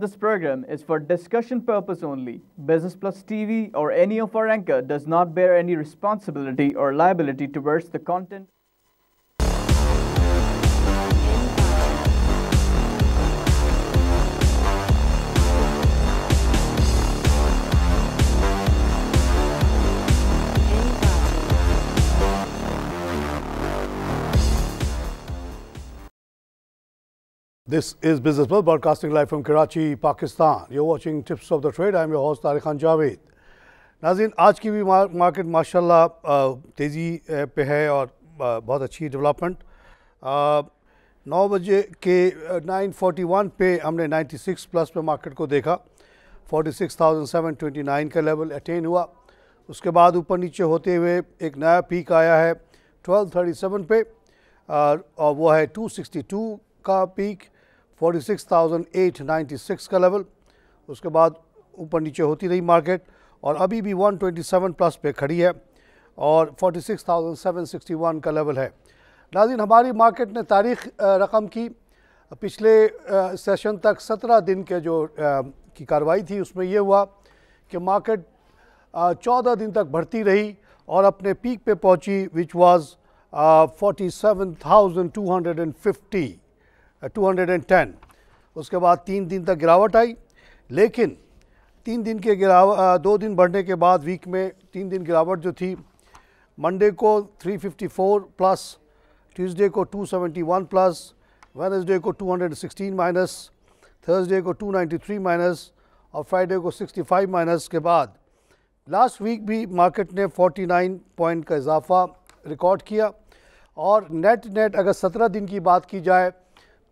This program is for discussion purpose only. Business Plus TV or any of our anchor does not bear any responsibility or liability towards the content. This is Business Plus broadcasting live from Karachi, Pakistan. You're watching Tips of the Trade. I'm your host Tariq Khan Javed. नाज़रीन, आज की भी market माशाल्लाह तेज़ी पे है और बहुत अच्छी डेवलपमेंट। 9 बजे के 941 पे हमने 96 प्लस पे मार्केट को देखा। 46,729 का लेवल अटेन हुआ। उसके बाद ऊपर नीचे होते हुए एक नया पीक आया है 1237 पे और वो है 262 का पीक, 46,896 का लेवल। उसके बाद ऊपर नीचे होती रही मार्केट और अभी भी 127 प्लस पे खड़ी है और 46,761 का लेवल है। नाज़रीन, हमारी मार्केट ने तारीख रकम की। पिछले सेशन तक 17 दिन के जो की कार्रवाई थी उसमें यह हुआ कि मार्केट 14 दिन तक बढ़ती रही और अपने पीक पे पहुंची, विच वाज 47,210। उसके बाद 3 दिन तक गिरावट आई, लेकिन 3 दिन के 2 दिन बढ़ने के बाद वीक में 3 दिन गिरावट जो थी, मंडे को 354 प्लस, ट्यूसडे को 271 प्लस, वेडनेसडे को 216 माइनस, थर्सडे को 293 माइनस और फ्राइडे को 65 माइनस के बाद लास्ट वीक भी मार्केट ने 49 पॉइंट का इजाफा रिकॉर्ड किया और नेट अगर 17 दिन की बात की जाए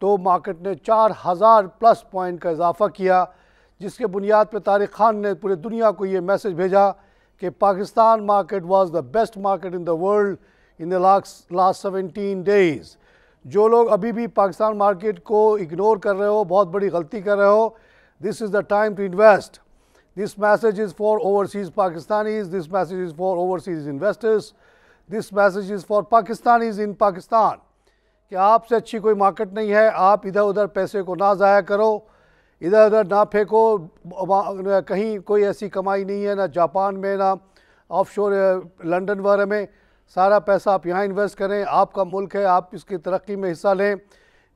तो मार्केट ने 4000 प्लस पॉइंट का इजाफा किया, जिसके बुनियाद पर तारिक खान ने पूरे दुनिया को ये मैसेज भेजा कि Pakistan market was the best market in the world in the last 17 days. जो लोग अभी भी पाकिस्तान मार्केट को इग्नोर कर रहे हो, बहुत बड़ी गलती कर रहे हो। This is the time to invest. This message is for overseas Pakistanis, this message is for overseas investors, this message is for Pakistanis in Pakistan कि आपसे अच्छी कोई मार्केट नहीं है। आप इधर उधर पैसे को ना ज़ाया करो, इधर उधर ना फेंको। कहीं कोई ऐसी कमाई नहीं है, ना जापान में, ना ऑफशोर लंदन वगैरह में। सारा पैसा आप यहाँ इन्वेस्ट करें। आपका मुल्क है, आप इसकी तरक्की में हिस्सा लें।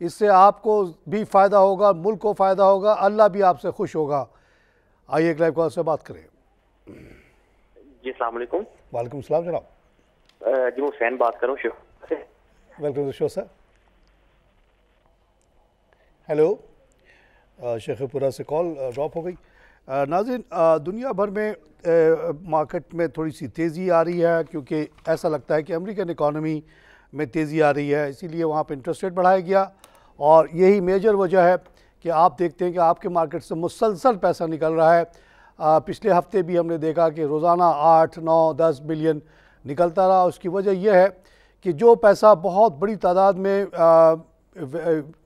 इससे आपको भी फ़ायदा होगा, मुल्क को फ़ायदा होगा, अल्लाह भी आपसे खुश होगा। आइए एक लाइव कॉल से बात करें। जी अस्सलाम वालेकुम। वालेकुम सलाम जनाब। जी मैं हुसैन बात कर रहा हूँ। Welcome to show sir. Hello, Sheikhpura से कॉल ड्रॉप हो गई। नाज़रीन, दुनिया भर में मार्केट में थोड़ी सी तेज़ी आ रही है क्योंकि ऐसा लगता है कि अमेरिकन इकॉनमी में तेज़ी आ रही है, इसीलिए वहाँ पे इंटरेस्ट रेट बढ़ाया गया और यही मेजर वजह है कि आप देखते हैं कि आपके मार्केट से मुसलसल पैसा निकल रहा है। पिछले हफ्ते भी हमने देखा कि रोज़ाना 8, 9, 10 बिलियन निकलता रहा। उसकी वजह यह है कि जो पैसा बहुत बड़ी तादाद में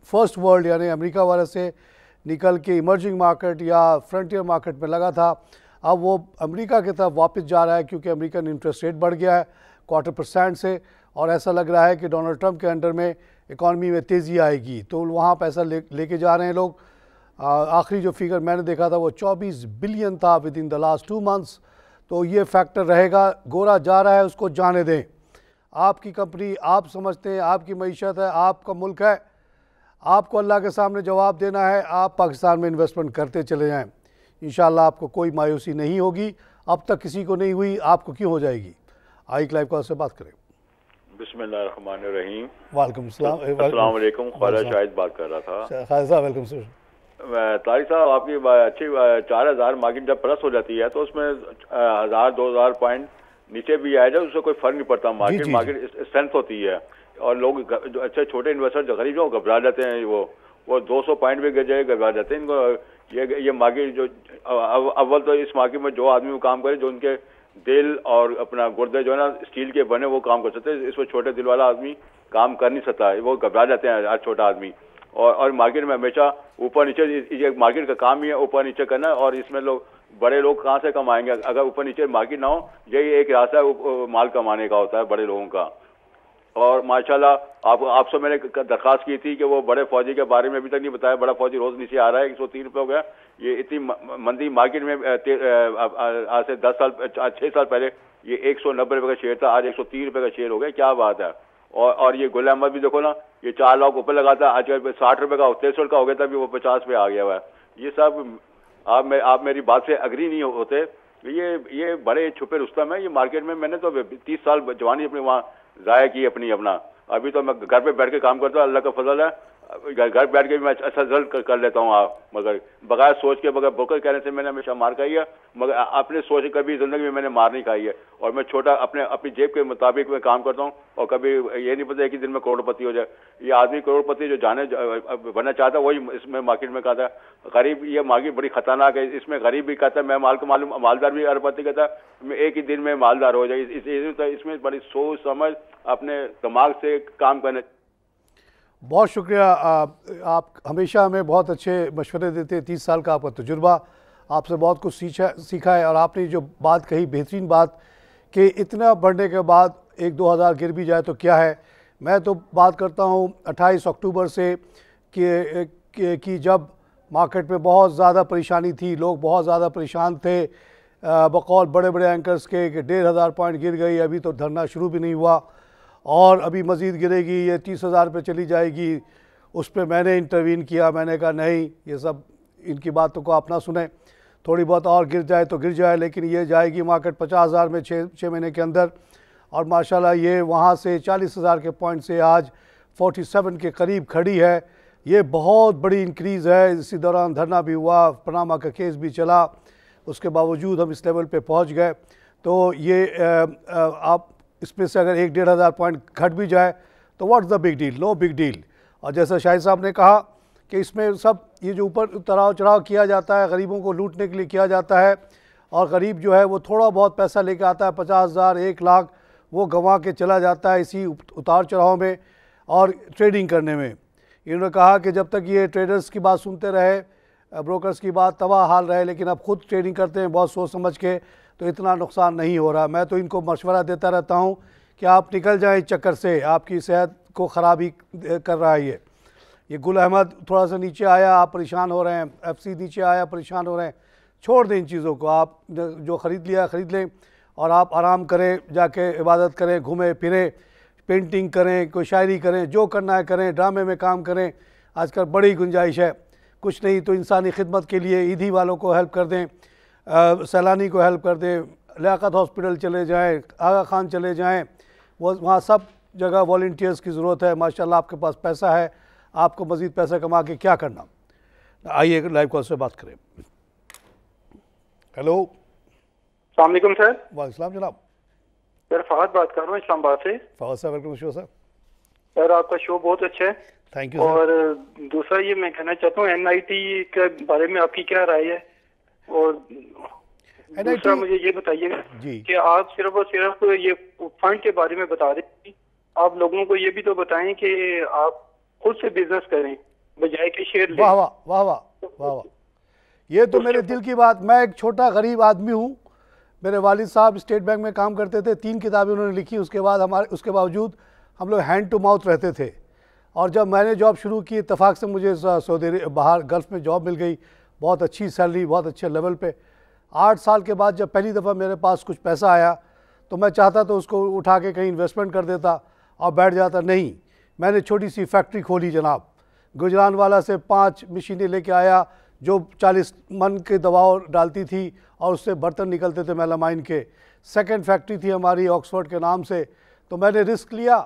फर्स्ट वर्ल्ड यानी अमेरिका वाले से निकल के इमर्जिंग मार्केट या फ्रंटियर मार्केट में लगा था, अब वो अमेरिका की तरफ वापस जा रहा है क्योंकि अमेरिकन इंटरेस्ट रेट बढ़ गया है 0.25% से और ऐसा लग रहा है कि डोनाल्ड ट्रंप के अंडर में इकॉनमी में तेज़ी आएगी, तो वहाँ पैसा लेके जा रहे हैं लोग। आखिरी जो फिगर मैंने देखा था वो 24 बिलियन था with in the last 2 months. तो ये फैक्टर रहेगा। गोरा जा रहा है, उसको जाने दें। आपकी कंपनी, आप समझते हैं आपकी मईशत है, आपका मुल्क है, आपको अल्लाह के सामने जवाब देना है। आप पाकिस्तान में इन्वेस्टमेंट करते चले जाएं, इंशाल्लाह आपको कोई मायूसी नहीं होगी। अब तक किसी को नहीं हुई, आपको क्यों हो जाएगी। आइए लाइव कॉल से बात करें। बिस्मिल्लाहिर्रहमानिर्रहीम। वालेकुम सलाम। अस्सलाम वालेकुम। ख्वाजा शाहिद बात कर रहा था। खालिद साहब वेलकम सर। तारिक साहब, आपकी अच्छी 4000 मार्केट जब प्लस हो जाती है तो उसमें 1000-2000 पॉइंट नीचे भी आ जाए उससे कोई फर्क नहीं पड़ता। मार्केट स्ट्रेंथ होती है और लोग जो अच्छे छोटे इन्वेस्टर जो गरीब जो घबरा जाते हैं, वो 200 पॉइंट भी गिर जाए घबरा जाते हैं। इनको ये मार्केट जो अव्वल तो इस मार्केट में जो आदमी वो काम करे, जो उनके दिल और अपना गुर्दे जो है ना स्टील के बने, वो काम कर सकते हैं। इसमें छोटे दिल वाला आदमी काम कर नहीं सकता, वो घबरा जाते हैं हर छोटा आदमी। और मार्केट में हमेशा ऊपर नीचे, ये मार्केट का काम ही है ऊपर नीचे करना, और इसमें बड़े लोग कहाँ से कमाएंगे अगर ऊपर नीचे मार्केट ना हो। यही एक रास्ता माल कमाने का होता है बड़े लोगों का। और माशाल्लाह आपसे मैंने दरखास्त की थी कि वो बड़े फौजी के बारे में अभी तक नहीं बताया। बड़ा फौजी रोज नीचे आ रहा है, 103 रुपये हो गया। ये इतनी मंदी मार्केट में आज से 10 साल 6 साल पहले ये 190 रुपये का शेयर था, आज 103 रुपये का शेयर हो गया। क्या बात है। और ये गुल अहमद भी देखो ना, ये 4 लाख ऊपर लगा था, आज 60 रुपये का 63 का हो गया था, अभी वो 50 पे आ गया हुआ है। ये सब आप मेरी बात से अग्री नहीं होते। ये बड़े छुपे रुस्तम है ये मार्केट में। मैंने तो 30 साल जवानी अपनी वहाँ ज़ाया की अपना। अभी तो मैं घर पे बैठ के काम करता हूँ, अल्लाह का फजल है। घर बैठ के भी मैं अच्छा रिजल्ट कर लेता हूँ। मगर बगैर सोच के, बगैर ब्रोकर कहने से मैंने हमेशा मार खाई है, मगर अपने सोच के कभी जिंदगी में मैंने मार नहीं खाई है। और मैं छोटा अपनी जेब के मुताबिक मैं काम करता हूँ, और कभी ये नहीं पता एक ही दिन में करोड़पति हो जाए। ये आदमी करोड़पति जो बनना चाहता है वही इसमें मार्केट में कहता है गरीब। ये मार्केट बड़ी खतरनाक है, इसमें गरीब भी कहता है मैं मालदार भी अरबपति कहता है मैं एक ही दिन में मालदार हो जाए। इसमें बड़ी सोच समझ अपने दिमाग से काम करने। बहुत शुक्रिया। आप हमेशा हमें बहुत अच्छे मशवरे देते हैं। 30 साल का आपका तजुर्बा, आपसे बहुत कुछ सीखा है। और आपने जो बात कही, बेहतरीन बात, कि इतना बढ़ने के बाद 1-2 हज़ार गिर भी जाए तो क्या है। मैं तो बात करता हूँ 28 अक्टूबर से कि जब मार्केट में बहुत ज़्यादा परेशानी थी, लोग बहुत ज़्यादा परेशान थे, बकौल बड़े बड़े एंकर्स के 1,500 पॉइंट गिर गई। अभी तो धरना शुरू भी नहीं हुआ और अभी मज़ीद गिरेगी, ये 30,000 पे चली जाएगी। उस पर मैंने इंटरवीन किया। मैंने कहा नहीं, ये सब इनकी बातों को आप ना सुने, थोड़ी बहुत और गिर जाए तो गिर जाए, लेकिन ये जाएगी मार्केट 50,000 में 6 महीने के अंदर। और माशाल्लाह ये वहाँ से 40,000 के पॉइंट से आज 47 के करीब खड़ी है। ये बहुत बड़ी इंक्रीज़ है। इसी दौरान धरना भी हुआ, पनामा का केस भी चला, उसके बावजूद हम इस लेवल पे पहुँच गए। तो ये आप इसमें से अगर 1-1.5 हज़ार पॉइंट घट भी जाए तो what's the big deal, no big deal. और जैसा शाहिद साहब ने कहा कि इसमें सब ये जो ऊपर उतराव चढ़ाव किया जाता है, गरीबों को लूटने के लिए किया जाता है। और गरीब जो है वो थोड़ा बहुत पैसा लेके आता है, 50,000 1 लाख वो गंवा के चला जाता है इसी उतार चढ़ाव में और ट्रेडिंग करने में। इन्होंने कहा कि जब तक ये ट्रेडर्स की बात सुनते रहे, ब्रोकर्स की बात, तबाह हाल रहे, लेकिन अब खुद ट्रेडिंग करते हैं बहुत सोच समझ के, तो इतना नुकसान नहीं हो रहा। मैं तो इनको मशवरा देता रहता हूँ कि आप निकल जाएं इस चक्कर से, आपकी सेहत को ख़राबी कर रहा है ये गुल अहमद थोड़ा सा नीचे आया, आप परेशान हो रहे हैं, FC नीचे आया, परेशान हो रहे हैं। छोड़ दें इन चीज़ों को, आप जो ख़रीद लिया ख़रीद लें और आप आराम करें, जाके इबादत करें, घूमें फिरें, पेंटिंग करें, कोई शायरी करें, जो करना है करें, ड्रामे में काम करें। आजकल बड़ी गुंजाइश है। कुछ नहीं तो इंसानी खिदमत के लिए ईदी वालों को हेल्प कर दें, सैलानी को हेल्प कर दें, लियाकत हॉस्पिटल चले जाएं, आगा खान चले जाएं, वो वहाँ सब जगह वॉलंटियर्स की ज़रूरत है। माशाल्लाह आपके पास पैसा है, आपको मज़ीद पैसा कमा के क्या करना। आइए लाइव कॉल से बात करें। हेलो, अस्सलाम वालेकुम सर। वालेकुम जनाब। सर फहद बात कर रहा हूँ इस्लामाबाद से। फहद साहब वेलकम शो सर। सर आपका शो बहुत अच्छा है, थैंक यू। और दूसरा ये मैं कहना चाहता हूँ NIT के बारे में आपकी क्या राय है। और दूसरा मुझे ये बताइए कि आप सिर्फ और सिर्फ ये फंड के बारे में बता दें, आप लोगों को ये भी तो बताएं कि आप खुद से बिजनेस करें बजाय के शेयर लें। वाह वाह वाह वाह वाह वाह, ये तो मेरे दिल की बात। मैं एक छोटा गरीब आदमी हूँ। मेरे वालिद साहब स्टेट बैंक में काम करते थे, 3 किताबें उन्होंने लिखी। उसके बावजूद हम लोग हैंड टू माउथ रहते थे। और जब मैंने जॉब शुरू की, इत्तेफाक से मुझे सऊदी बाहर गल्फ़ में जॉब मिल गई, बहुत अच्छी सैलरी, बहुत अच्छे लेवल पे। 8 साल के बाद जब पहली दफ़ा मेरे पास कुछ पैसा आया तो मैं चाहता तो उसको उठा के कहीं इन्वेस्टमेंट कर देता और बैठ जाता। नहीं, मैंने छोटी सी फैक्ट्री खोली जनाब। गुजरानवाला से 5 मशीनें लेके आया जो 40 मन के दबाव डालती थी और उससे बर्तन निकलते थे मेलामाइन के। सेकंड फैक्ट्री थी हमारी ऑक्सफोर्ड के नाम से। तो मैंने रिस्क लिया,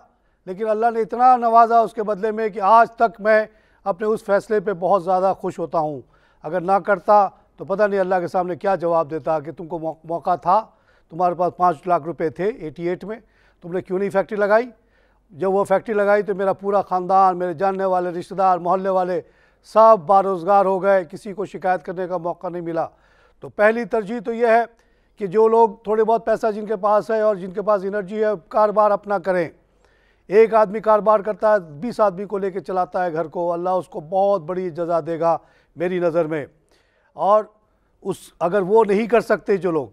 लेकिन अल्लाह ने इतना नवाजा उसके बदले में कि आज तक मैं अपने उस फैसले पे बहुत ज़्यादा खुश होता हूँ। अगर ना करता तो पता नहीं अल्लाह के सामने क्या जवाब देता कि तुमको मौका था, तुम्हारे पास 5 लाख रुपए थे 88 में, तुमने क्यों नहीं फैक्ट्री लगाई। जब वो फैक्ट्री लगाई तो मेरा पूरा ख़ानदान, मेरे जानने वाले रिश्तेदार, मोहल्ले वाले सब बारोज़गार हो गए, किसी को शिकायत करने का मौका नहीं मिला। तो पहली तरजीह तो ये है कि जो लोग थोड़े बहुत पैसा जिनके पास है और जिनके पास एनर्जी है, कारोबार अपना करें। एक आदमी कारोबार करता है, 20 आदमी को लेके चलाता है घर को, अल्लाह उसको बहुत बड़ी जज़ा देगा मेरी नज़र में। और अगर वो नहीं कर सकते जो लोग,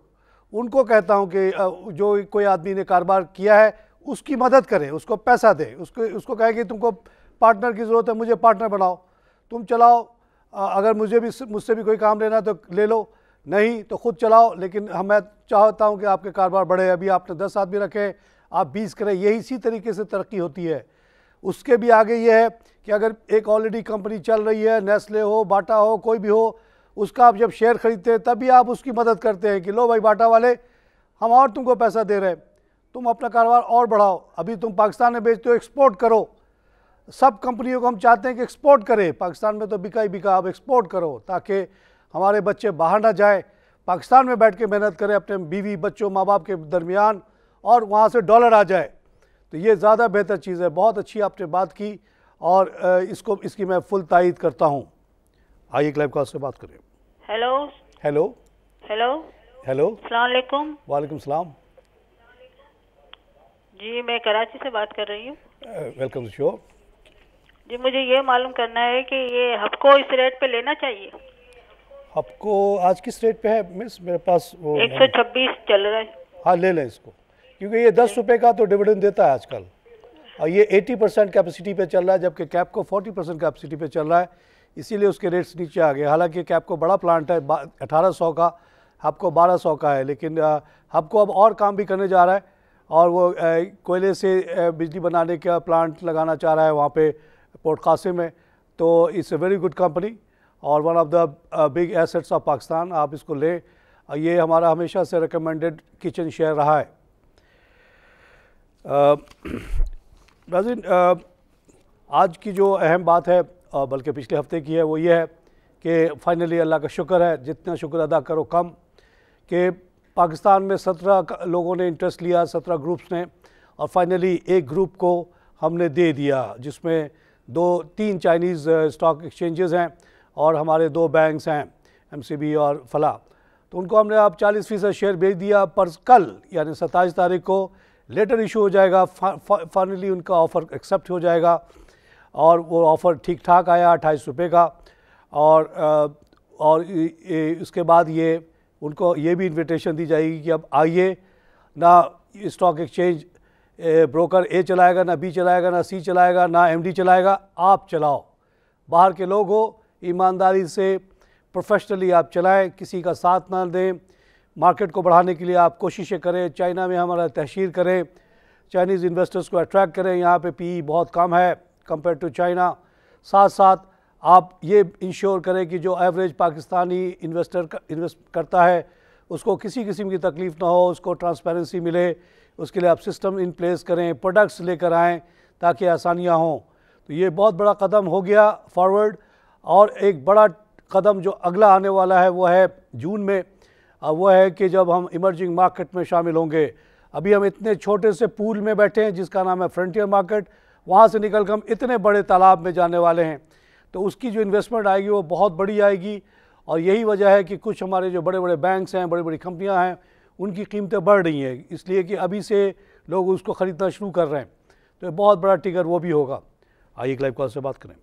उनको कहता हूँ कि जो कोई आदमी ने कारोबार किया है उसकी मदद करें, उसको पैसा दें, उसको कहें कि तुमको पार्टनर की ज़रूरत है, मुझे पार्टनर बनाओ, तुम चलाओ, अगर मुझसे भी कोई काम लेना तो ले लो, नहीं तो खुद चलाओ, लेकिन मैं चाहता हूं कि आपके कारोबार बढ़े। अभी आपने 10 आदमी रखे, आप 20 करें, यही इसी तरीके से तरक्की होती है। उसके भी आगे ये है कि अगर एक ऑलरेडी कंपनी चल रही है, नेस्ले हो, बाटा हो, कोई भी हो, उसका आप जब शेयर खरीदते हैं तभी आप उसकी मदद करते हैं कि लो भाई बाटा वाले, हम और तुमको पैसा दे रहे हैं, तुम अपना कारोबार और बढ़ाओ। अभी तुम पाकिस्तान में बेचते हो, एक्सपोर्ट करो। सब कंपनियों को हम चाहते हैं कि एक्सपोर्ट करें, पाकिस्तान में तो बिका ही बिका, आप एक्सपोर्ट करो ताकि हमारे बच्चे बाहर ना जाए, पाकिस्तान में बैठ के मेहनत करें अपने बीवी बच्चों माँ बाप के दरमियान, और वहाँ से डॉलर आ जाए, तो ये ज़्यादा बेहतर चीज़ है। बहुत अच्छी आपने बात की और इसकी मैं फुल तायीद करता हूँ। आइए क्लाइव कॉल से बात करें। हेलो हेलो हेलो हेलो, अस्सलाम वालेकुम। वालेकुम सलाम जी, मैं कराची से बात कर रही हूँ। Welcome show. जी, मुझे ये मालूम करना है कि ये हबको इस रेट पे लेना चाहिए। आपको आज किस रेट पे है मिस? मेरे पास वो 126 चल रहा है। हाँ, ले लें इसको, क्योंकि ये 10 रुपये का तो डिविडेंड देता है आजकल, और ये 80% कैपेसिटी पे चल रहा है, जबकि कैप को 40% कैपेसिटी पे चल रहा है, इसीलिए उसके रेट्स नीचे आ गए। हालांकि कैप को बड़ा प्लांट है, 1800 का, हबको 1200 का है, लेकिन हबको अब और काम भी करने जा रहा है, और वो कोयले से बिजली बनाने का प्लांट लगाना चाह रहा है वहाँ पे पोर्ट कासिम में। तो it's a very good company और one of the big assets of Pakistan. आप इसको लें, ये हमारा हमेशा से रिकमेंडेड किचन शेयर रहा है। नाज़रीन, आज की जो अहम बात है, बल्कि पिछले हफ्ते की है, वो ये है कि फाइनली अल्लाह का शुक्र है, जितना शुक्र अदा करो कम, कि पाकिस्तान में 17 लोगों ने इंटरेस्ट लिया, 17 ग्रुप्स ने, और फाइनली एक ग्रुप को हमने दे दिया, जिसमें 3 चाइनीज़ स्टॉक एक्सचेंजेस हैं और हमारे 2 बैंक्स हैं, MCB और फला। तो उनको हमने अब 40% शेयर बेच दिया। पर कल यानी 27 तारीख को लेटर इशू हो जाएगा, फाइनली उनका ऑफ़र एक्सेप्ट हो जाएगा, और वो ऑफ़र ठीक ठाक आया 28 रुपये का। और उसके बाद ये उनको ये भी इन्विटेशन दी जाएगी कि अब आइए, ना स्टॉक एक्सचेंज ब्रोकर ए चलाएगा, ना बी चलाएगा, ना सी चलाएगा, ना MD चलाएगा, आप चलाओ। बाहर के लोग हो, ईमानदारी से प्रोफेशनली आप चलाएं, किसी का साथ ना दें। मार्केट को बढ़ाने के लिए आप कोशिशें करें, चाइना में हमारा तहशीर करें, चाइनीज़ इन्वेस्टर्स को अट्रैक्ट करें। यहाँ पे PE बहुत कम है कंपेयर टू चाइना। साथ साथ आप ये इंश्योर करें कि जो एवरेज पाकिस्तानी इन्वेस्टर इन्वेस्ट करता है उसको किसी किस्म की तकलीफ़ ना हो, उसको ट्रांसपेरेंसी मिले, उसके लिए आप सिस्टम इन प्लेस करें, प्रोडक्ट्स लेकर आएँ ताकि आसानियाँ हों। तो ये बहुत बड़ा कदम हो गया फॉरवर्ड। और एक बड़ा कदम जो अगला आने वाला है वो है जून में, वो है कि जब हम इमर्जिंग मार्केट में शामिल होंगे। अभी हम इतने छोटे से पूल में बैठे हैं जिसका नाम है फ्रंटियर मार्केट, वहाँ से निकल कर हम इतने बड़े तालाब में जाने वाले हैं। तो उसकी जो इन्वेस्टमेंट आएगी वो बहुत बड़ी आएगी, और यही वजह है कि कुछ हमारे जो बड़े बड़े बैंक्स हैं, बड़ी बड़ी कंपनियां हैं, उनकी कीमतें बढ़ रही हैं, इसलिए कि अभी से लोग उसको ख़रीदना शुरू कर रहे हैं। तो बहुत बड़ा टिगर वो भी होगा। आइए लाइव कॉल से बात करें।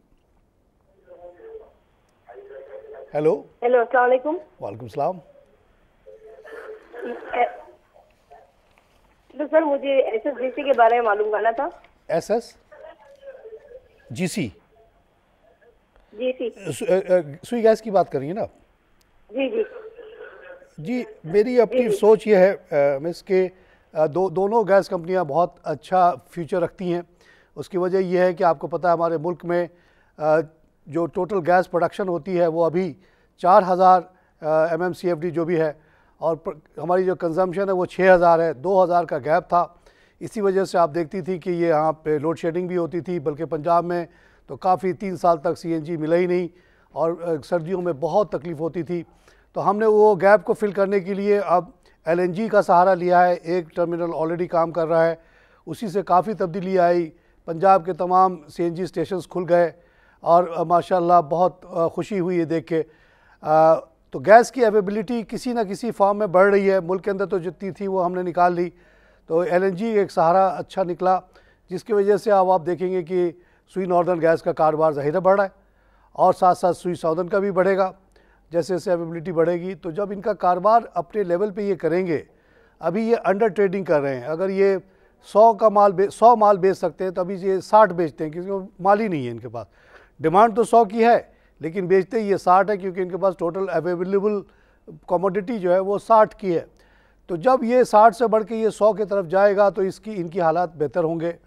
हेलो हेलो, अस्सलाम वालेकुम। वालेकुम सलाम। तो सर मुझे SSGC के बारे में मालूम करना था। SSGC सुई गैस की बात कर रही है ना? जी जी जी, मेरी अपनी सोच ये है मिस के दोनों गैस कंपनियां बहुत अच्छा फ्यूचर रखती हैं। उसकी वजह यह है कि आपको पता है हमारे मुल्क में जो टोटल गैस प्रोडक्शन होती है वो अभी 4000 MMCFD जो भी है, और हमारी जो कंजम्पशन है वो 6000 है। 2000 का गैप था। इसी वजह से आप देखती थी कि ये यहाँ पे लोड शेडिंग भी होती थी, बल्कि पंजाब में तो काफ़ी 3 साल तक CNG मिला ही नहीं, और सर्दियों में बहुत तकलीफ़ होती थी। तो हमने वो गैप को फिल करने के लिए अब LNG का सहारा लिया है। एक टर्मिनल ऑलरेडी काम कर रहा है, उसी से काफ़ी तब्दीली आई। पंजाब के तमाम CNG स्टेशंस खुल गए, और माशाल्लाह बहुत खुशी हुई है देख के। तो गैस की अवेलेबिलिटी किसी न किसी फॉर्म में बढ़ रही है। मुल्क के अंदर तो जितनी थी वो हमने निकाल ली, तो LNG एक सहारा अच्छा निकला, जिसकी वजह से अब आप देखेंगे कि सुई नॉर्दर्न गैस का कारोबार ज़ाहिर बढ़ रहा है, और साथ साथ सुई साउदर्न का भी बढ़ेगा जैसे जैसे अवेलेबिलिटी बढ़ेगी। तो जब इनका कारोबार अपने लेवल पे ये करेंगे, अभी ये अंडर ट्रेडिंग कर रहे हैं, अगर ये 100 माल बेच सकते हैं, तो अभी ये 60 बेचते हैं क्योंकि माल ही नहीं है इनके पास। डिमांड तो 100 की है लेकिन बेचते ही ये 60 है क्योंकि इनके पास टोटल अवेलेबल कमोडिटी जो है वो 60 की है। तो जब ये 60 से बढ़ के ये 100 की तरफ जाएगा तो इनकी हालात बेहतर होंगे।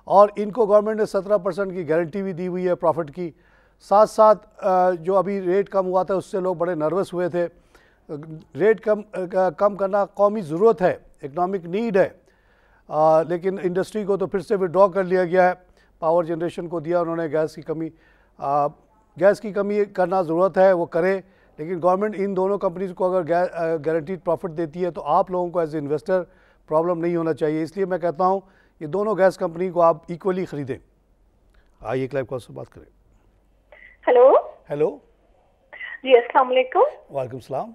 और इनको गवर्नमेंट ने 17% की गारंटी भी दी हुई है प्रॉफिट की। साथ साथ जो अभी रेट कम हुआ था उससे लोग बड़े नर्वस हुए थे। रेट कम करना कौमी ज़रूरत है, इकनॉमिक नीड है, लेकिन इंडस्ट्री को तो फिर से विड्रॉ कर लिया गया है। पावर जनरेशन को दिया उन्होंने, गैस की कमी करना ज़रूरत है, वो करें। लेकिन गवर्नमेंट इन दोनों कंपनीज़ को अगर गारंटीड प्रॉफिट देती है तो आप लोगों को एज ए इन्वेस्टर प्रॉब्लम नहीं होना चाहिए। इसलिए मैं कहता हूँ ये दोनों गैस कंपनी को आप इक्वली ख़रीदें। आइए एक लाइव कॉल से बात करें। हेलो जी, अस्सलाम वालेकुम। वालेकुम सलाम।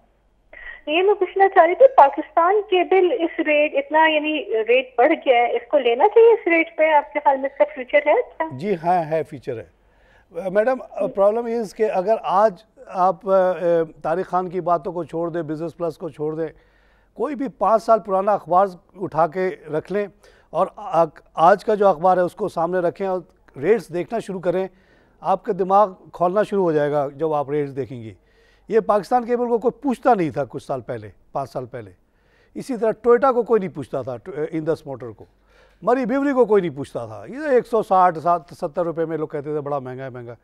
ये मैं पूछना चाह रही थी, पाकिस्तान केबल इस रेट इतना यानी रेट बढ़ गया है, इसको लेना चाहिए इस रेट पे? आपके ख्याल में इसका फ्यूचर है? अच्छा जी हाँ, है, फ्यूचर है मैडम। प्रॉब्लम ये कि अगर आज आप तारिक खान की बातों को छोड़ दें, बिज़नेस प्लस को छोड़ दें, कोई भी 5 साल पुराना अखबार उठा के रख लें और आज का जो अखबार है उसको सामने रखें और रेट्स देखना शुरू करें, आपका दिमाग खोलना शुरू हो जाएगा जब आप रेट्स देखेंगे। ये पाकिस्तान केबल को कोई पूछता नहीं था कुछ साल पहले, 5 साल पहले। इसी तरह टोयोटा को कोई नहीं पूछता था, इंडस मोटर को, मरी बिवरी को कोई नहीं पूछता था। ये 160-70 रुपये में लोग कहते थे बड़ा महंगा है महंगा।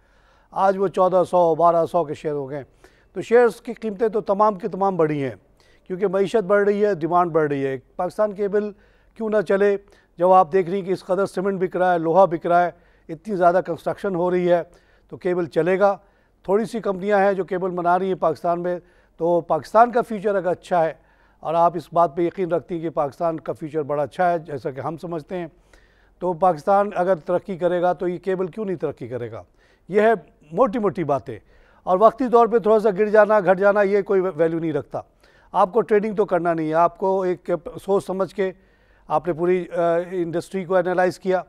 आज वो 1400-1200 के शेयर हो गए। तो शेयर्स की कीमतें तो तमाम की तमाम बढ़ी हैं क्योंकि मईशत बढ़ रही है, डिमांड बढ़ रही है। पाकिस्तान केबल क्यों ना चले जब आप देख रही हैं कि इस कदर सीमेंट बिक रहा है, लोहा बिक रहा है, इतनी ज़्यादा कंस्ट्रक्शन हो रही है, तो केबल चलेगा। थोड़ी सी कंपनियां हैं जो केबल बना रही हैं पाकिस्तान में, तो पाकिस्तान का फ्यूचर अगर अच्छा है और आप इस बात पे यकीन रखती हैं कि पाकिस्तान का फ्यूचर बड़ा अच्छा है जैसा कि हम समझते हैं, तो पाकिस्तान अगर तरक्की करेगा तो ये केबल क्यों नहीं तरक्की करेगा। ये है मोटी मोटी बातें। और वक्ती तौर पे थोड़ा सा गिर जाना घट जाना ये कोई वैल्यू नहीं रखता। आपको ट्रेडिंग तो करना नहीं है, आपको एक सोच समझ के आपने पूरी इंडस्ट्री को एनालाइज़ किया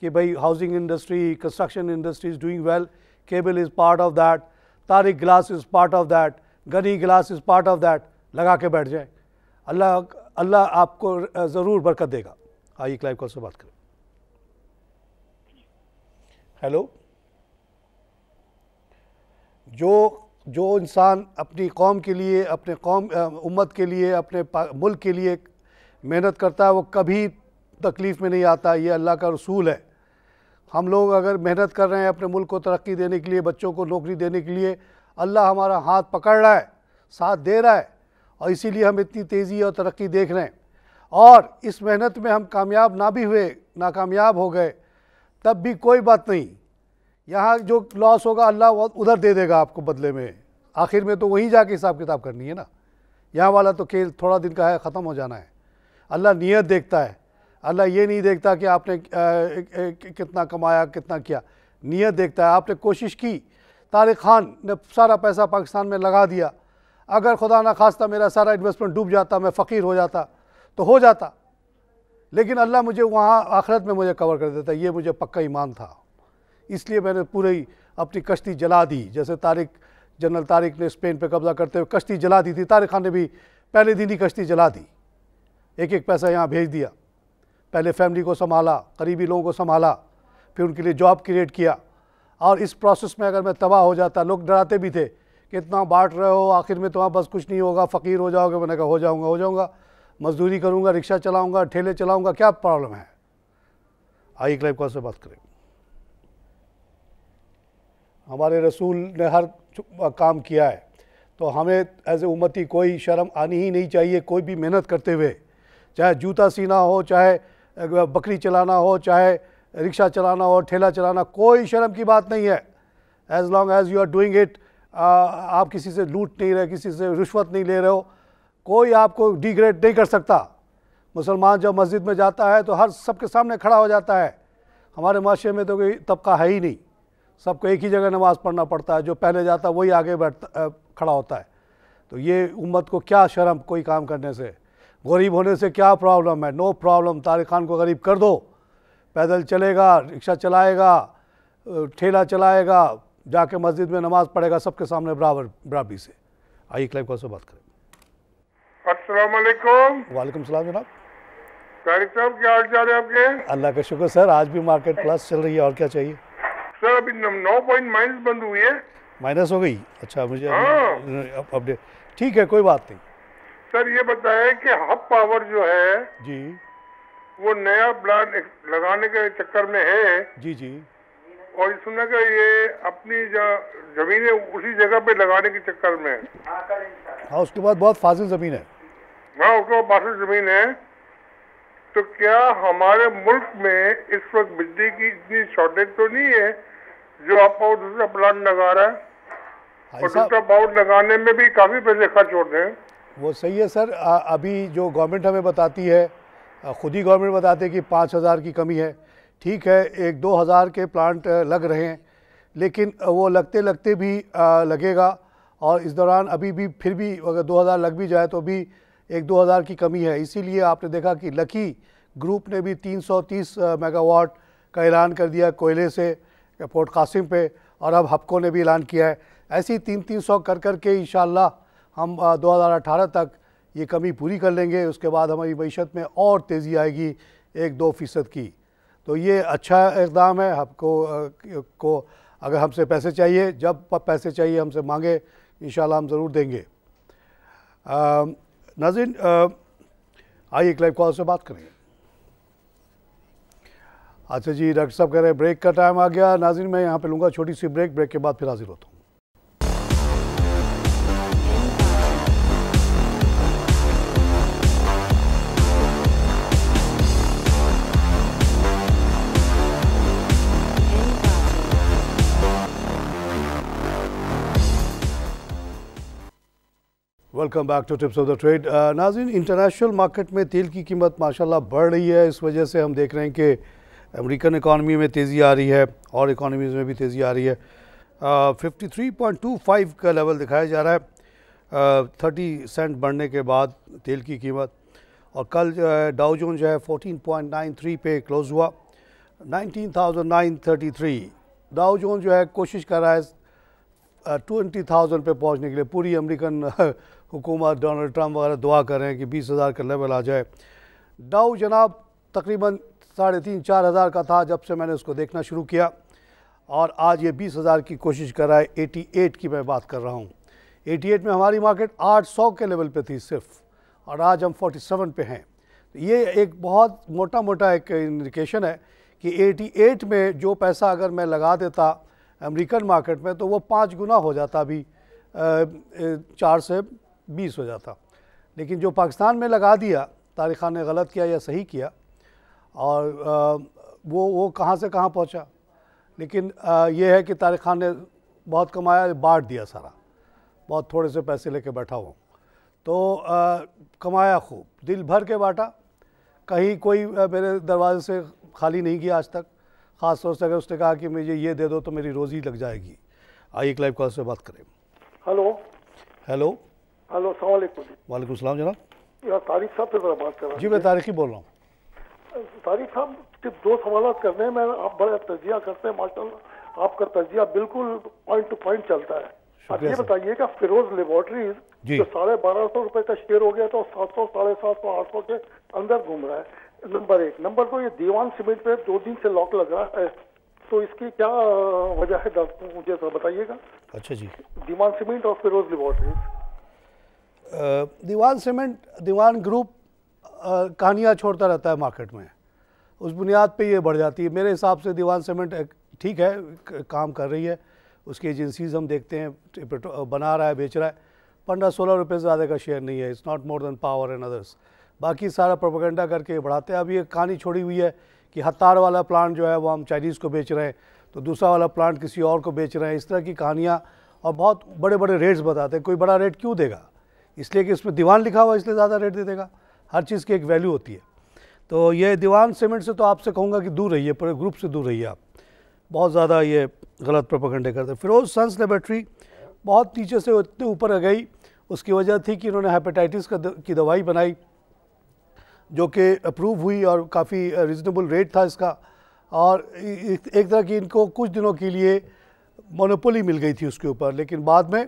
कि भाई housing industry, construction industry is doing well, cable is part of that, Tariq glass is part of that, Ghani glass is part of that, लगा के बैठ जाए। अल्लाह आपको ज़रूर बरकत देगा। आइए क्लाइव कॉल से बात करें। हेलो। जो इंसान अपनी कौम के लिए, अपने उम्मत के लिए, अपने मुल्क के लिए मेहनत करता है वो कभी तकलीफ़ में नहीं आता। ये अल्लाह का रसूल है। हम लोग अगर मेहनत कर रहे हैं अपने मुल्क को तरक्की देने के लिए, बच्चों को नौकरी देने के लिए, अल्लाह हमारा हाथ पकड़ रहा है, साथ दे रहा है, और इसीलिए हम इतनी तेज़ी और तरक्की देख रहे हैं। और इस मेहनत में हम कामयाब ना भी हुए, नाकामयाब हो गए, तब भी कोई बात नहीं। यहाँ जो लॉस होगा अल्लाह उधर दे देगा आपको बदले में। आखिर में तो वहीं जाके हिसाब किताब करनी है ना। यहाँ वाला तो खेल थोड़ा दिन का है, ख़त्म हो जाना है। अल्लाह नियत देखता है। अल्लाह ये नहीं देखता कि आपने कितना कमाया, कितना किया। नियत देखता है। आपने कोशिश की, तारिक खान ने सारा पैसा पाकिस्तान में लगा दिया, अगर खुदा ना खास्ता मेरा सारा इन्वेस्टमेंट डूब जाता, मैं फ़कीर हो जाता तो हो जाता, लेकिन अल्लाह मुझे वहाँ आखिरत में मुझे कवर कर देता। ये मुझे पक्का ईमान था, इसलिए मैंने पूरी अपनी कश्ती जला दी। जैसे जनरल तारिक ने स्पेन पे कब्ज़ा करते हुए कश्ती जला दी थी, तारिक खान ने भी पहले दिन ही कश्ती जला दी। एक एक पैसा यहाँ भेज दिया, पहले फैमिली को संभाला, करीबी लोगों को संभाला, फिर उनके लिए जॉब क्रिएट किया। और इस प्रोसेस में अगर मैं तबाह हो जाता, लोग डराते भी थे कि इतना बांट रहे हो, आखिर में तुम्हारे बस कुछ नहीं होगा, फ़कीर हो जाओगे। मैंने कहा हो जाऊँगा, मजदूरी करूँगा, रिक्शा चलाऊँगा, ठेले चलाऊँगा, क्या प्रॉब्लम है। आइए क्लाइव कॉल से बात करें। हमारे रसूल ने हर काम किया है, तो हमें एज ए उम्मती कोई शर्म आनी ही नहीं चाहिए। कोई भी मेहनत करते हुए, चाहे जूता सीना हो, चाहे बकरी चलाना हो, चाहे रिक्शा चलाना हो, ठेला चलाना, कोई शर्म की बात नहीं है। As long as you are doing it, आप किसी से लूट नहीं रहे, किसी से रिश्वत नहीं ले रहे हो, कोई आपको डिग्रेड नहीं कर सकता। मुसलमान जब मस्जिद में जाता है तो हर सबके सामने खड़ा हो जाता है। हमारे माशरे में तो कोई तबका है ही नहीं, सबको एक ही जगह नमाज़ पढ़ना पड़ता है। जो पहले जाता है वही आगे खड़ा होता है। तो ये उम्मत को क्या शर्म कोई काम करने से, गरीब होने से क्या प्रॉब्लम है? No problem. तारिक खान को गरीब कर दो, पैदल चलेगा, रिक्शा चलाएगा, ठेला चलाएगा, जाके मस्जिद में नमाज पढ़ेगा, सबके सामने बराबरी से। आइए क्लाइव कॉल से बात करें। अस्सलाम वालेकुम। वालेकुम सलाम जनाब। तारिक साहब क्या हाल चाल है आपके? अल्लाह का शुक्र सर, आज भी मार्केट प्लस चल रही है, और क्या चाहिए सर? अभी 9 पॉइंट माइनस बंद हुई है। माइनस हो गई? अच्छा, मुझे अपडेट, ठीक है, कोई बात नहीं। सर ये बताएं कि हब पावर जो है जी, वो नया प्लांट लगाने के चक्कर में है। जी जी। और सुना कि ये अपनी जमीनें उसी जगह पे लगाने के चक्कर में। हाँ, उसके बाद बहुत फाजिल ज़मीन है। हाँ, उसके बाद फाजिल ज़मीन है। तो क्या हमारे मुल्क में इस वक्त बिजली की इतनी शॉर्टेज तो नहीं है जो आपको दूसरा प्लांट लगा रहा है? और दूसरा प्लांट लगाने में भी काफ़ी पैसे खर्च होते हैं। वो सही है सर। अभी जो गवर्नमेंट हमें बताती है, खुद ही गवर्नमेंट बताती है कि 5,000 की कमी है। ठीक है, 1-2 हज़ार के प्लांट लग रहे हैं, लेकिन वो लगते लगते भी लगेगा, और इस दौरान अभी भी फिर भी अगर 2,000 लग भी जाए तो भी 1-2 हज़ार की कमी है। इसीलिए आपने देखा कि लकी ग्रुप ने भी 330 मेगावाट का ऐलान कर दिया कोयले से पोर्ट कासिम पे, और अब हपको ने भी ऐलान किया है। ऐसी 300 कर के इंशाअल्लाह हम 2018 तक ये कमी पूरी कर लेंगे। उसके बाद हमारी मईशत में और तेज़ी आएगी 1-2% की। तो ये अच्छा इक़दाम है। हपको अगर हमसे पैसे चाहिए, जब पैसे चाहिए हमसे मांगे, इंशाअल्लाह हम ज़रूर देंगे। नाज़रीन, आइए एक लाइव कॉल से बात करेंगे। अच्छा जी, डॉक्टर साहब कह रहे हैं ब्रेक का टाइम आ गया। नाज़रीन, मैं यहाँ पे लूँगा छोटी सी ब्रेक के बाद फिर हाजिर होता हूँ। Welcome back to tips of the trade. नाज़रीन, इंटरनेशनल मार्केट में तेल की कीमत माशाल्लाह बढ़ रही है। इस वजह से हम देख रहे हैं कि अमेरिकन इकॉनमी में तेज़ी आ रही है और इकॉनमीज़ में भी तेज़ी आ रही है। 53.25 का लेवल दिखाया जा रहा है 30 सेंट बढ़ने के बाद तेल की कीमत। और कल जो है डाउ जोन्स जो है 14.93 पे क्लोज हुआ, 19,933। डाउ जोन्स जो है कोशिश कर रहा है 20,000 पे पहुंचने के लिए। पूरी अमेरिकन हुकूमत, डोनाल्ड ट्रंप वगैरह दुआ कर रहे हैं कि 20,000 का लेवल आ जाए। डाउ जनाब तकरीबन 3,500-4 हज़ार का था जब से मैंने उसको देखना शुरू किया, और आज ये 20,000 की कोशिश कर रहा है। 88 की मैं बात कर रहा हूँ। 88 में हमारी मार्केट 800 के लेवल पे थी सिर्फ, और आज हम 47 पे हैं। ये एक बहुत मोटा एक इंडिकेशन है कि 88 में जो पैसा अगर मैं लगा देता अमेरिकन मार्केट में तो वो 5 गुना हो जाता, अभी 4 से 20 हो जाता। लेकिन जो पाकिस्तान में लगा दिया, तारिक खान ने गलत किया या सही किया, और वो कहाँ से कहाँ पहुँचा। लेकिन ये है कि तारिक खान ने बहुत कमाया, बांट दिया सारा, बहुत थोड़े से पैसे लेके बैठा हुआ। तो कमाया खूब, दिल भर के बांटा, कहीं कोई मेरे दरवाजे से खाली नहीं किया आज तक। ख़ास तौर से अगर उसने कहा कि मुझे ये दे दो तो मेरी रोज़ी लग जाएगी। आइए एक लाइव कॉल से बात करें। हेलो हेलो हेलो, अस्सलाम वालेकुम। वालेकुम सलाम जनाब। यार तारिक साहब से ज़रा बात कर रहा हूँ। जी, मैं तारिक ही बोल रहा हूँ। तारिक साहब, सिर्फ 2 सवाल करने हैं। मैं आप बड़ा तजिया करते हैं माशाल्लाह, आपका तजिया बिल्कुल पॉइंट टू पॉइंट चलता है। आप ये बताइएगा, फिरोज लेबोरेटरीज जो 1250 रुपए का शेयर हो गया तो 700, 750, 800 के अंदर घूम रहा है, नंबर 1। नंबर 2, ये दीवान सीमेंट पे 2 दिन से लॉक लग रहा है, तो इसकी क्या वजह है डॉक्टर, मुझे तो बताइएगा। अच्छा जी, दीवान सीमेंट और फिरोज लेबोरेटरीज। दीवान सीमेंट, दीवान ग्रुप कहानियाँ छोड़ता रहता है मार्केट में, उस बुनियाद पे ये बढ़ जाती है। मेरे हिसाब से दीवान सीमेंट ठीक है, काम कर रही है, उसकी एजेंसीज हम देखते हैं, बना रहा है, बेच रहा है। 15-16 रुपये से ज़्यादा का शेयर नहीं है। It's not more than power and others. बाकी सारा प्रोपेगेंडा करके बढ़ाते हैं। अब ये कहानी छोड़ी हुई है कि हत्तार वाला प्लांट जो है वो हम चाइनीज़ को बेच रहे हैं, तो दूसरा वाला प्लांट किसी और को बेच रहे हैं। इस तरह की कहानियाँ, और बहुत बड़े बड़े रेट्स बताते हैं। कोई बड़ा रेट क्यों देगा? इसलिए कि इसमें दीवान लिखा हुआ, इसलिए ज़्यादा रेट दे देगा। हर चीज़ की एक वैल्यू होती है। तो ये दीवान सीमेंट से तो आपसे कहूँगा कि दूर रहिए, पूरे ग्रुप से दूर रहिए आप। बहुत ज़्यादा ये गलत प्रोपेगेंडे करते हैं। फिरोज सन्स लेबोरेटरी बहुत नीचे से इतने ऊपर आ गई, उसकी वजह थी कि इन्होंने हेपेटाइटिस की दवाई बनाई जो कि अप्रूव हुई, और काफ़ी रिजनेबल रेट था इसका, और एक तरह की इनको कुछ दिनों के लिए मोनोपोली मिल गई थी उसके ऊपर। लेकिन बाद में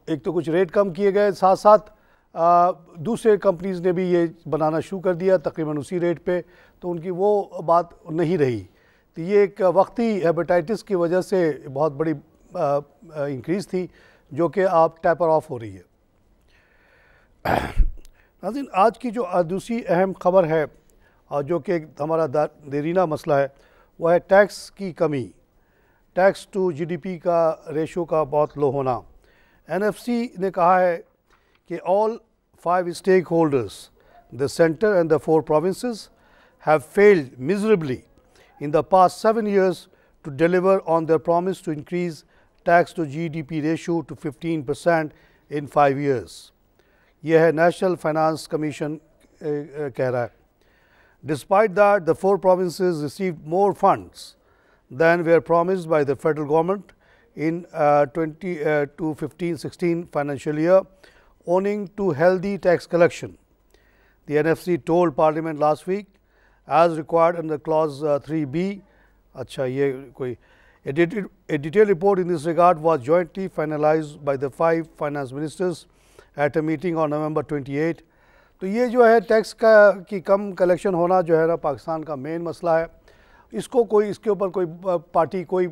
एक तो कुछ रेट कम किए गए, साथ साथ दूसरे कंपनीज़ ने भी ये बनाना शुरू कर दिया तकरीबन उसी रेट पे, तो उनकी वो बात नहीं रही। तो ये एक वक्ती हेपेटाइटिस की वजह से बहुत बड़ी इंक्रीज़ थी जो कि आप टैपर ऑफ हो रही है। नाज़रीन, आज की जो दूसरी अहम ख़बर है और जो कि हमारा देरीना मसला है वह है टैक्स की कमी। टैक्स टू जीडीपी का रेशो का बहुत लो होना। एनएफसी ने कहा है कि all 5 stakeholders, the centre and the 4 provinces have failed miserably in the past 7 years to deliver on their promise to increase tax to GDP ratio to 15% in 5 years. यह है national finance commission कह रहा है। Despite that, the 4 provinces received more funds than were promised by the federal government in 2015-16 financial year, owing to healthy tax collection. The NFC told Parliament last week, as required under clause 3B. अच्छा, ये कोई a detailed report in this regard was jointly finalized by the 5 finance ministers at a meeting on November 28. तो ये जो है tax की कम collection होना जो है ना पाकिस्तान का मेन मसला है। इसको कोई इसके ऊपर कोई पार्टी कोई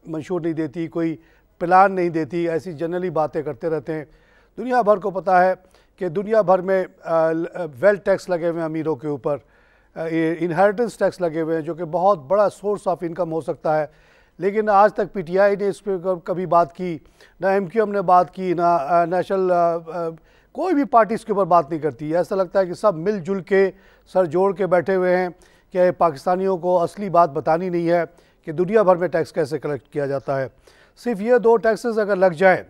मंशूर नहीं देती, कोई प्लान नहीं देती, ऐसी जनरली बातें करते रहते हैं। दुनिया भर को पता है कि दुनिया भर में वेल्थ टैक्स लगे हुए हैं अमीरों के ऊपर, इनहेरिटेंस टैक्स लगे हुए हैं जो कि बहुत बड़ा सोर्स ऑफ इनकम हो सकता है। लेकिन आज तक पीटीआई ने इस पर कभी बात की, ना एमक्यूएम ने बात की, ना नेशनल कोई भी पार्टी इसके ऊपर बात नहीं करती। ऐसा लगता है कि सब मिलजुल के सर जोड़ के बैठे हुए हैं कि पाकिस्तानियों को असली बात बतानी नहीं है कि दुनिया भर में टैक्स कैसे कलेक्ट किया जाता है। सिर्फ ये 2 टैक्सेस अगर लग जाए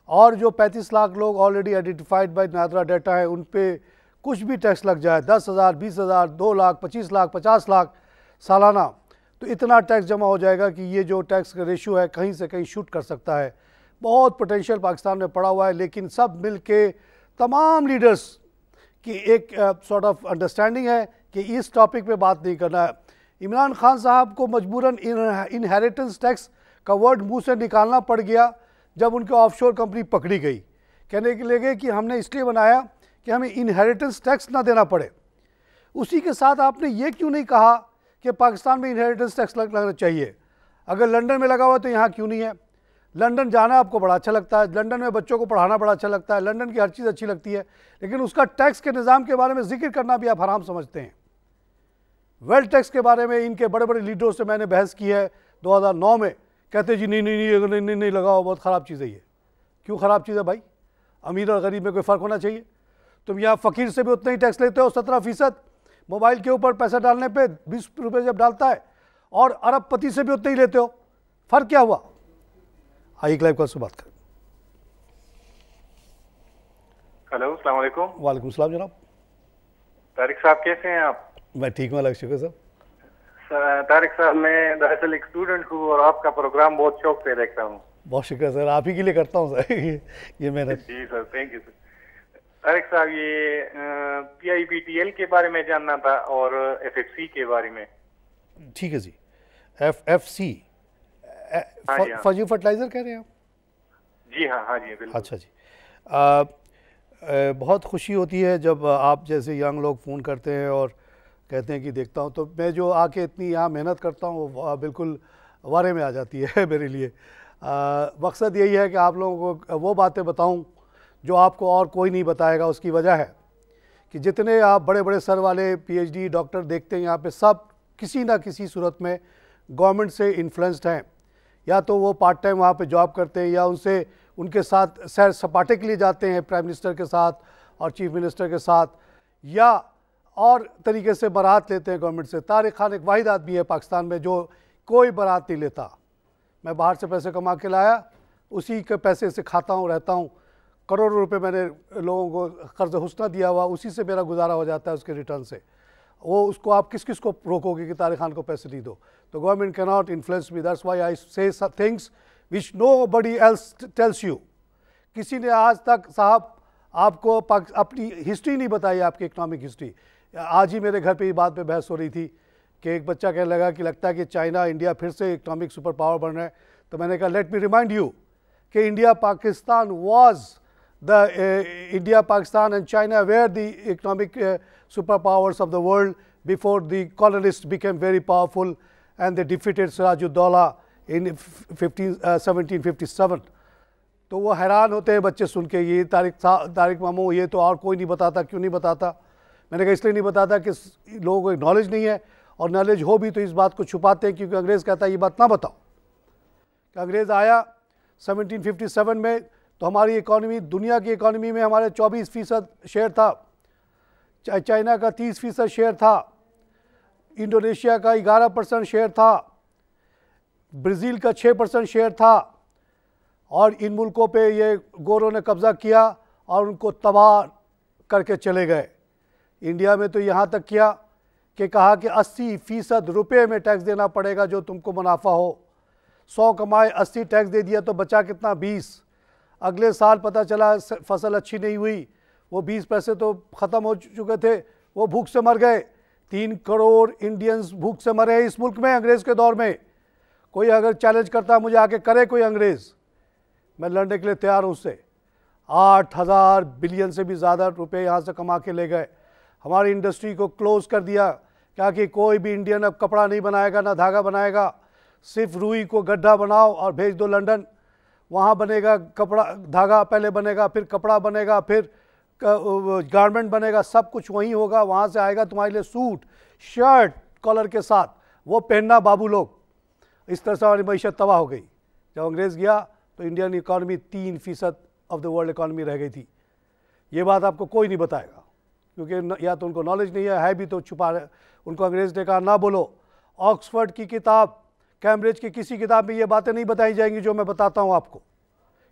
और जो 35 लाख लोग already identified by NADRA data है उन पे कुछ भी टैक्स लग जाए, 10,000, 20,000, 2 लाख, 25 लाख, 50 लाख सालाना, तो इतना टैक्स जमा हो जाएगा कि ये जो टैक्स का रेशियो है कहीं से कहीं शूट कर सकता है। बहुत पोटेंशियल पाकिस्तान में पड़ा हुआ है, लेकिन सब मिल के तमाम लीडर्स की एक सॉर्ट ऑफ अंडरस्टैंडिंग है कि इस टॉपिक पे बात नहीं करना है। इमरान खान साहब को मजबूरन इनहेरिटेंस टैक्स का वर्ड मुंह से निकालना पड़ गया जब उनके ऑफशोर कंपनी पकड़ी गई। कहने के लगे कि हमने इसलिए बनाया कि हमें इनहेरिटेंस टैक्स ना देना पड़े। उसी के साथ आपने ये क्यों नहीं कहा कि पाकिस्तान में इनहेरिटेंस टैक्स लगना चाहिए? अगर लंदन में लगा हुआ तो यहाँ क्यों नहीं है? लंदन जाना आपको बड़ा अच्छा लगता है, लंदन में बच्चों को पढ़ाना बड़ा अच्छा लगता है, लंदन की हर चीज़ अच्छी लगती है, लेकिन उसका टैक्स के निज़ाम के बारे में जिक्र करना भी आप हराम समझते हैं। वेल्थ टैक्स के बारे में इनके बड़े बड़े लीडरों से मैंने बहस की है 2009 में, कहते जी नहीं लगाओ, बहुत ख़राब चीज़ है ये। क्यों ख़राब चीज़ है भाई? अमीर और गरीब में कोई फ़र्क होना चाहिए? तुम यहाँ फ़कीर से भी उतना ही टैक्स लेते हो, 17%। मोबाइल के ऊपर पैसा डालने पे 20 रुपये जब डालता है, और अरबपति से भी उतना ही लेते हो, फ़र्क क्या हुआ? आइए लाइव कॉल से बात करें। हेलो, अस्सलाम वालेकुम। वालेकुम सलाम जनाब। तारिक साहब कैसे हैं आप? मैं ठीक हूँ, शुक्र साहब। तारिक साहब, मैं दरअसल एक स्टूडेंट हूँ और आपका प्रोग्राम बहुत शौक से देखता हूँ। बहुत शुक्र सर, आप ही के लिए करता हूँ सर ये मेहनत। जी sir, thank you sir. Tariq साहब, ये PIBTL के बारे में जानना था और FFC के बारे में। ठीक है जी। FFC फर्जी फर्टिलाइजर कह रहे हैं आप? जी हाँ जी बिल्कुल। अच्छा जी। बहुत खुशी होती है जब आप जैसे यंग लोग फ़ोन करते हैं और कहते हैं कि देखता हूँ, तो मैं जो आके इतनी यहाँ मेहनत करता हूँ वो बिल्कुल वारे में आ जाती है मेरे लिए। मकसद यही है कि आप लोगों को वो बातें बताऊँ जो आपको और कोई नहीं बताएगा। उसकी वजह है कि जितने आप बड़े बड़े सर वाले PhD डॉक्टर देखते हैं यहाँ पे, सब किसी ना किसी सूरत में गवर्नमेंट से इन्फ्लुएंस्ड हैं। या तो वो पार्ट टाइम वहाँ पे जॉब करते हैं, या उनके साथ सैर सपाटे के लिए जाते हैं प्राइम मिनिस्टर के साथ और चीफ मिनिस्टर के साथ, या और तरीके से बारात लेते हैं गवर्नमेंट से। तारिक खान एक वाहिद आदमी है पाकिस्तान में जो कोई बारात नहीं लेता। मैं बाहर से पैसे कमा के लाया, उसी के पैसे से खाता हूँ, रहता हूँ। करोड़ों रुपए मैंने लोगों को कर्ज हुस्ना दिया हुआ, उसी से मेरा गुजारा हो जाता है उसके रिटर्न से। वो उसको आप किस किस को रोकोगे कि तारिक खान को पैसे नहीं दो? तो government can not influence me. That's why I say things which nobody else tells you. किसी ने आज तक साहब आपको अपनी हिस्ट्री नहीं बताई, आपकी इकनॉमिक हिस्ट्री। आज ही मेरे घर पे ये बात पे बहस हो रही थी कि एक बच्चा कहने लगा कि लगता है कि चाइना इंडिया फिर से इकनॉमिक सुपर पावर बन रहा है। तो मैंने कहा लेट मी रिमाइंड यू कि India Pakistan was India, Pakistan and China were the economic superpowers of the world before the colonists became very powerful and they defeated Sirajuddaula in 1757. तो वो हैरान होते हैं बच्चे सुन के, ये तारिक मामू ये तो और कोई नहीं बताता, क्यों नहीं बताता? मैंने कहा इसलिए नहीं बताता कि लोगों को नॉलेज नहीं है, और नॉलेज हो भी तो इस बात को छुपाते हैं, क्योंकि अंग्रेज़ कहता है ये बात ना बताओ। कि अंग्रेज़ आया 1757 में तो हमारी इकॉनमी, दुनिया की इकॉनमी में हमारे 24% शेयर था, चाइना का 30% शेयर था, इंडोनेशिया का 11% शेयर था, ब्राज़ील का 6% शेयर था, और इन मुल्कों पे ये गोरों ने कब्ज़ा किया और उनको तबाह करके चले गए। इंडिया में तो यहाँ तक किया कि कहा कि 80% रुपये में टैक्स देना पड़ेगा जो तुमको मुनाफा हो। 100 कमाए 80 टैक्स दे दिया तो बचा कितना? 20। अगले साल पता चला फसल अच्छी नहीं हुई, वो 20 पैसे तो ख़त्म हो चुके थे, वो भूख से मर गए। 3 करोड़ इंडियंस भूख से मरे इस मुल्क में अंग्रेज़ के दौर में। कोई अगर चैलेंज करता मुझे आके करे कोई अंग्रेज़, मैं लड़ने के लिए तैयार हूँ उससे। 8000 बिलियन से भी ज़्यादा रुपए यहाँ से कमा के ले गए। हमारी इंडस्ट्री को क्लोज़ कर दिया, क्या कि कोई भी इंडियन अब कपड़ा नहीं बनाएगा, ना धागा बनाएगा, सिर्फ रुई को गड्ढा बनाओ और भेज दो लंदन, वहाँ बनेगा कपड़ा, धागा पहले बनेगा, फिर कपड़ा बनेगा, फिर गारमेंट बनेगा, सब कुछ वहीं होगा। वहाँ से आएगा तुम्हारे लिए सूट, शर्ट कॉलर के साथ, वो पहनना बाबू लोग। इस तरह से हमारी मईशत तबाह हो गई। जब अंग्रेज़ गया तो Indian economy 3% of the world economy रह गई थी। ये बात आपको कोई नहीं बताएगा, क्योंकि या तो उनको नॉलेज नहीं है भी तो छुपा रहे। उनको अंग्रेज़ ने कहा ना बोलो। ऑक्सफर्ड की किताब, कैम्ब्रिज की किसी किताब में ये बातें नहीं बताई जाएंगी जो मैं बताता हूँ आपको।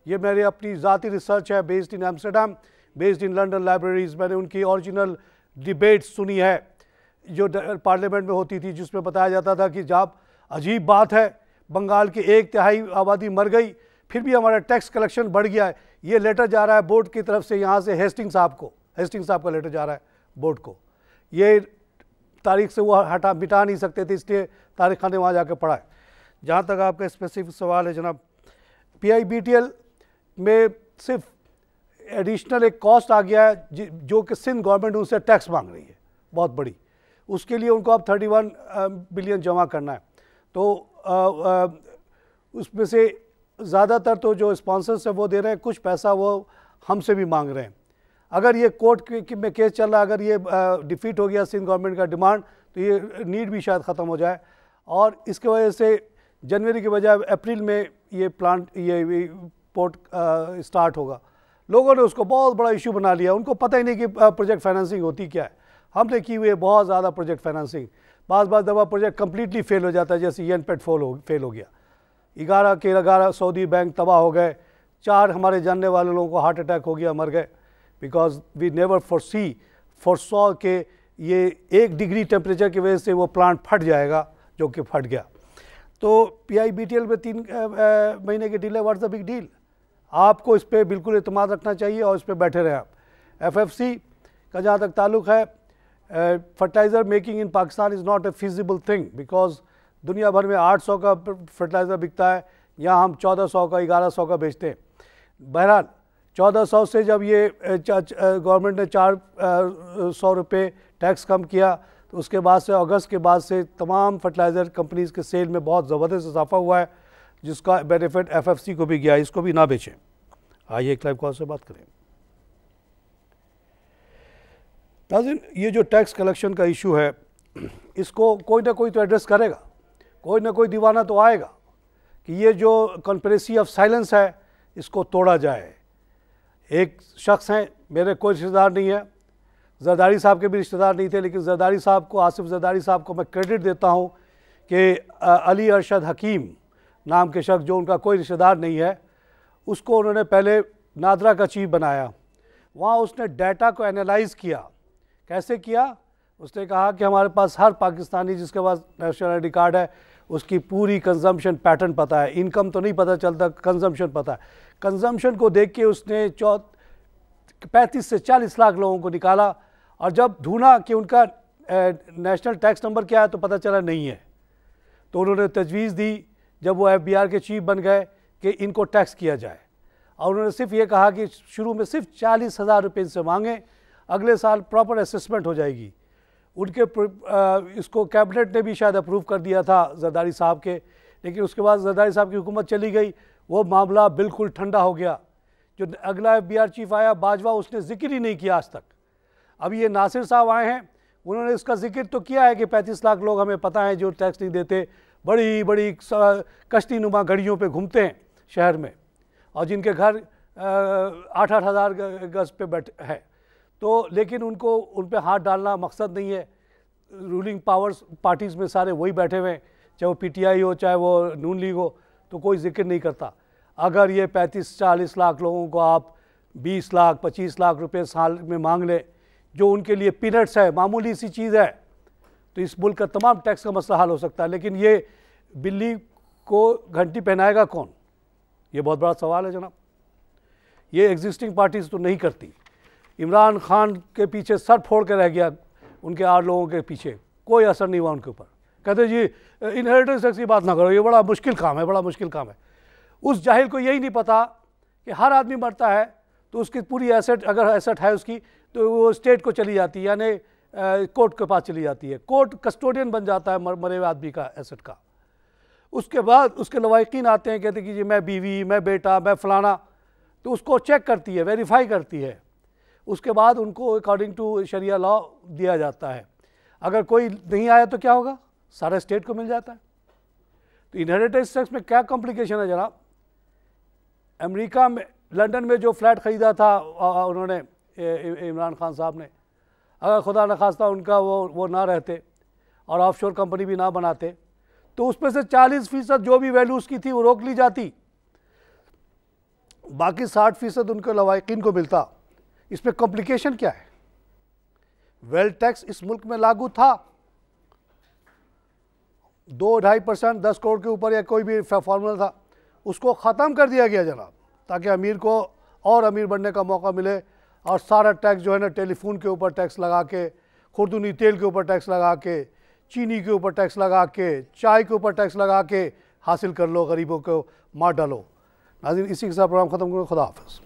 ये मेरी अपनी ज़ाती रिसर्च है, based in Amsterdam, based in London libraries. मैंने उनकी ओरिजिनल डिबेट्स सुनी है जो पार्लियामेंट में होती थी, जिसमें बताया जाता था कि जब अजीब बात है, बंगाल की 1/3 आबादी मर गई, फिर भी हमारा टैक्स कलेक्शन बढ़ गया है। ये लेटर जा रहा है बोर्ड की तरफ से यहाँ से हेस्टिंग साहब का लेटर जा रहा है बोर्ड को। ये तारीख से वो मिटा नहीं सकते थे, इसलिए तारिक खान ने वहाँ जाकर पढ़ा है। जहाँ तक आपका स्पेसिफिक सवाल है जनाब, PIBTL में सिर्फ एडिशनल एक कॉस्ट आ गया है जो कि सिंध गवर्नमेंट उनसे टैक्स मांग रही है बहुत बड़ी। उसके लिए उनको अब 31 बिलियन जमा करना है। तो उसमें से ज़्यादातर तो जो स्पॉन्सर्स है वो दे रहे हैं, कुछ पैसा वो हमसे भी मांग रहे हैं। अगर ये कोर्ट में केस चल रहा है, अगर ये डिफीट हो गया सिंध गवर्नमेंट का डिमांड, तो ये नीड भी शायद ख़त्म हो जाए, और इसकी वजह से जनवरी के बजाय अप्रैल में ये पोर्ट स्टार्ट होगा। लोगों ने उसको बहुत बड़ा इशू बना लिया, उनको पता ही नहीं कि प्रोजेक्ट फाइनेंसिंग होती क्या है। हमने की हुई है बहुत ज़्यादा प्रोजेक्ट फाइनेंसिंग, बार दफ़ा प्रोजेक्ट कम्प्लीटली फेल हो जाता है, जैसे YNPET फेल हो गया। 11 सऊदी बैंक तबाह हो गए, 4 हमारे जानने वाले लोगों को हार्ट अटैक हो गया, मर गए, बिकॉज वी नेवर फोरसॉ के ये 1 डिग्री टेम्परेचर की वजह से वो प्लांट फट जाएगा, जो कि फट गया। तो PIBTL में 3 महीने की डील है, व्हाट्स द बिग डील? आपको इस पर बिल्कुल एतमाद रखना चाहिए और इस पर बैठे रहें आप। FFC का जहाँ तक ताल्लुक़ है, fertiliser making in Pakistan is not a feasible thing, because दुनिया भर में 800 का फर्टिलाइज़र बिकता है, यहाँ हम 1400 का 1100 का बेचते हैं। बहरहाल 1400 से जब ये गवर्नमेंट ने 400 रुपये टैक्स कम किया, तो उसके बाद से अगस्त के बाद से तमाम फर्टिलाइज़र कंपनीज़ के सेल में बहुत ज़बरदस्त इजाफा हुआ है, जिसका बेनिफिट FFC को भी गया। इसको भी ना बेचें। आइए एक लाइव कॉल से बात करें। नाज़रीन, ये जो टैक्स कलेक्शन का इशू है, इसको कोई ना कोई तो एड्रेस करेगा, कोई ना कोई दीवाना तो आएगा कि ये जो कॉन्स्पिरेसी ऑफ साइलेंस है इसको तोड़ा जाए। एक शख्स हैं, मेरे कोई रिश्तेदार नहीं है, जरदारी साहब के भी रिश्तेदार नहीं थे, लेकिन जरदारी साहब को, आसिफ जरदारी साहब को मैं क्रेडिट देता हूँ कि अली अरशद हकीम नाम के शख्स, जो उनका कोई रिश्तेदार नहीं है, उसको उन्होंने पहले नादरा का चीफ बनाया। वहाँ उसने डाटा को एनालाइज़ किया। कैसे किया? उसने कहा कि हमारे पास हर पाकिस्तानी जिसके पास नेशनल आईडी कार्ड है, उसकी पूरी कंजम्पशन पैटर्न पता है। इनकम तो नहीं पता चलता, कंजम्पशन पता है। कंजम्पशन को देख के उसने 35 से 40 लाख लोगों को निकाला, और जब ढूंढा कि उनका नेशनल टैक्स नंबर क्या है तो पता चला नहीं है। तो उन्होंने तजवीज़ दी, जब वो FBR के चीफ बन गए, कि इनको टैक्स किया जाए। और उन्होंने सिर्फ ये कहा कि शुरू में सिर्फ 40,000 रुपये से मांगे, अगले साल प्रॉपर असेसमेंट हो जाएगी। उनके इसको कैबिनेट ने भी शायद अप्रूव कर दिया था जरदारी साहब के, लेकिन उसके बाद जरदारी साहब की हुकूमत चली गई, वो मामला बिल्कुल ठंडा हो गया। जो अगला FBR चीफ आया बाजवा, उसने जिक्र ही नहीं किया आज तक। अभी ये नासिर साहब आए हैं, उन्होंने इसका जिक्र तो किया है कि 35 लाख लोग हमें पता है जो टैक्स नहीं देते, बड़ी बड़ी कश्ती नुमा गाड़ियों पे घूमते हैं शहर में, और जिनके घर 8-8 हज़ार गज पे बैठे हैं। तो लेकिन उनको उन पे हाथ डालना मकसद नहीं है। रूलिंग पावर्स पार्टीज़ में सारे वही बैठे हुए हैं, चाहे वो PTI हो चाहे वो नून लीग हो, तो कोई जिक्र नहीं करता। अगर ये 35-40 लाख लोगों को आप 20 लाख 25 लाख रुपए साल में मांग लें, जो उनके लिए पीनट्स है, मामूली सी चीज़ है, तो इस मुल्क का तमाम टैक्स का मसला हल हो सकता है। लेकिन ये बिल्ली को घंटी पहनाएगा कौन, ये बहुत बड़ा सवाल है जनाब। ये एग्जिस्टिंग पार्टीज तो नहीं करती। इमरान खान के पीछे सर फोड़ के रह गया, उनके 8 लोगों के पीछे कोई असर नहीं हुआ उनके ऊपर। कहते जी इनहेरिटेंस टैक्स की बात ना करो, ये बड़ा मुश्किल काम है, बड़ा मुश्किल काम है। उस जाहिल को यही नहीं पता कि हर आदमी मरता है तो उसकी पूरी एसेट, अगर एसेट है उसकी, तो वो स्टेट को चली जाती है, यानी कोर्ट के पास चली जाती है। कोर्ट कस्टोडियन बन जाता है मरे हुए आदमी का एसेट का। उसके बाद उसके लवाकिन आते हैं, कहते हैं कि जी मैं बीवी, मैं बेटा, मैं फलाना, तो उसको चेक करती है, वेरीफाई करती है। उसके बाद उनको अकॉर्डिंग टू शरिया लॉ दिया जाता है। अगर कोई नहीं आया तो क्या होगा, सारा स्टेट को मिल जाता है। तो इनहेरिटेंस टैक्स में क्या कॉम्प्लिकेशन है जनाब। अमेरिका में, लंदन में जो फ्लैट ख़रीदा था उन्होंने, इमरान खान साहब ने, अगर खुदा न खास्ता उनका वो ना रहते और ऑफशोर कंपनी भी ना बनाते, तो उसमें से 40% जो भी वैल्यू उसकी थी वो रोक ली जाती, बाकी 60% उनके लवाकिन को मिलता। इसमें कॉम्प्लिकेशन क्या है। वेल्थ टैक्स इस मुल्क में लागू था, 2-2.5% 10 करोड़ के ऊपर या कोई भी फॉर्मूला था, उसको ख़त्म कर दिया गया जनाब, ताकि अमीर को और अमीर बनने का मौका मिले। और सारा टैक्स जो है ना, टेलीफोन के ऊपर टैक्स लगा के, खुर्दुनी तेल के ऊपर टैक्स लगा के, चीनी के ऊपर टैक्स लगा के, चाय के ऊपर टैक्स लगा के हासिल कर लो, गरीबों को मार डालो। नाज़रीन, इसी के साथ प्रोग्राम ख़त्म करो। खुदा हाफ़िज़।